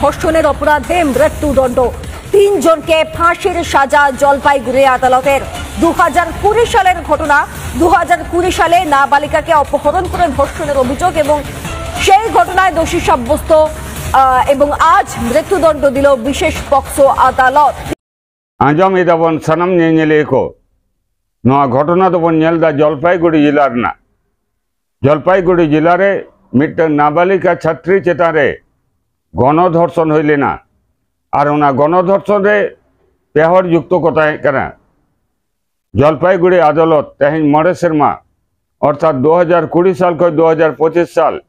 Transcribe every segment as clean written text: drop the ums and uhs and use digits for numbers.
ধর্ষণের অপরাধে মৃত্যুদণ্ড। 3 জনকে ফাঁসির সাজা জলপাইগুড়ি আদালতের। 2020 সালের ঘটনা। 2020 সালে নাবালিকাকে অপহরণ করে ধর্ষণের অভিযোগ এবং সেই ঘটনায় দোষী সাব্যস্ত এবং আজ মৃত্যুদণ্ড দিল বিশেষ পক্সো আদালত। आजम इदाबन सनम नेले को नवा घटना दबन नेलदा जलपाईगुड़ी जिलार ना जलपाईगुड़ी जिलारे मिट्टन नाबालिका छात्री चेतारे गणधर्षण हईले ना और उना गणधर्षण रे पेहर युक्त कथा कना जलपाईगुड़ी आदालत तेहन मरे सेरमा अर्थात 2020 साल को 2025 साल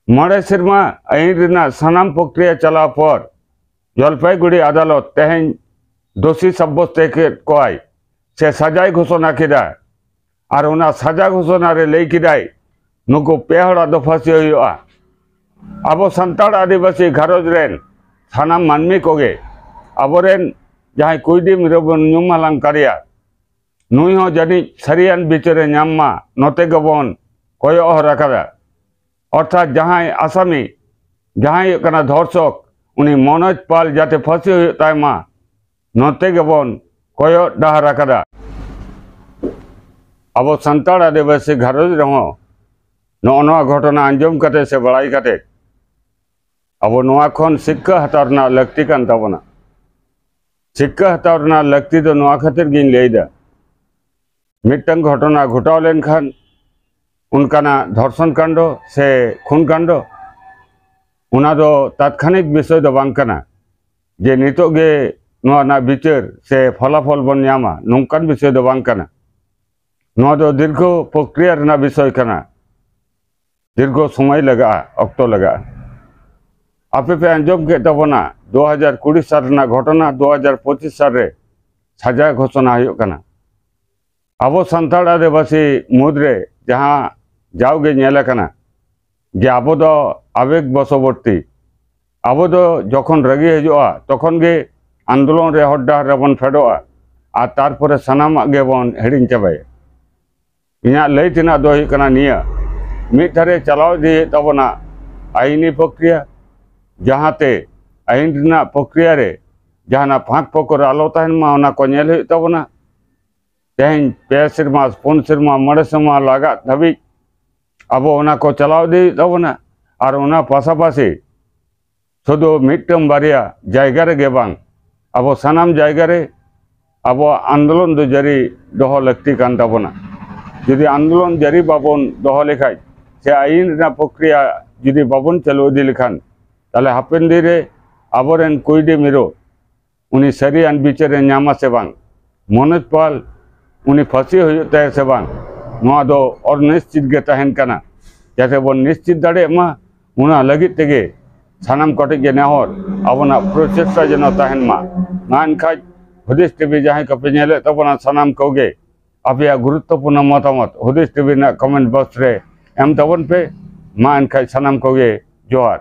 मरे सेरमा आईन सनाम प्रक्रिया चला पर जलपाईगुड़ी आदालत तेहन दोषी साब्यस्त कय से सजाय घोषणा किदा और उना सजा घोषणा रे लई किदाय नुको पेहड़ा दो फांसी हुआ। अब सान्ताड़ आदिवासी घारोज रेन सानाम मानमी कोगे अबरेन जहां कुईडी मिरोबन नुमालां कारिया नुई हो जानी सरियान बिचारे नामा नते गबन कयो हराकादा अर्थात जहां आसामी जहां कना धर्षक उनी मनोज पाल जाते फांसी हुई मा नते गबन कयो डाहराकादा। अब सान्ताड़ आदिवासी घारोज रहो नवा घटना आंजम कते से बड़ाई कते अब नवा खन शिक्षा हतारना लगती कान ताबना शिक्षा हतारना लगती तो नवा खातिर गिन लेदा मिट्टन घटना घटाव लेन खान उनकाना धर्षण कांड से खून कांड उना दो तात्कालिक विषय दो बांग काना जे नितो गे नवा ना विचार से फलाफल बन नामा नोंकान विषय दो बांग काना नवा दो दीर्घ प्रक्रिया रना विषय काना दीर्घ समय लगा अक्तो लगा आपे पे आंजम के तबना 2020 साल ना घटना 2025 साल रे सजा घोषणा हुई काना। अब सान्ताड़ आदिवासी मुद्रे जहाँ जाओगे नेला काना जे अब दो आवेग बसवर्ती अब दो जखन रगी हजुआ तखन गे आंदोलन रे हड्डार रे बन फेडोआ आ तारपरे सनामा गे बन हेडिंग चाबाय। इना लई तिना दो हुई काना निया मिठारे चलाव दी तबना आईनी प्रक्रिया जहाँते आईन प्रक्रिया रे जहाँ फाँक पकर आलो तहन मा ओना को नेल हुई तबना तेहन 2 सेरमा 4 सेरमा 10 सेरमा लगा धाबी अब ओना को चलाव दी तबना और ओना पासापासी शुधु मिट्टम बारिया जायगा रे गे बांग अब सानाम जायगा रे अब आंदोलन दो जारी दोहो लगती कान ताबना जुदी आंदोलन जारी बाबन दोहो लेखाय से आईन प्रक्रिया जुदी बाबन चलो दी लेखान ताले हापेन दिरे आबरेन कुईडी मिरो उनी सरियान बिचारे नामा से बांग मनोज पाल उनी फांसी हुई से बांग नवा दो और निश्चित गे तहन काना जाते बन निश्चित दाड़े मा उना लगित तेगे सानाम कटे गे नेहर अबना प्रोसेसटा जेनो तहन मा नान खाज हुदिस टीवी जहां कपे नेले तबना सानाम कोगे आपया गुरुत्वपूर्ण मतामत हुदिस टीवी ना कमेंट बॉक्स रे एम तबन पे मा अनखाय सानाम कोगे जोहार।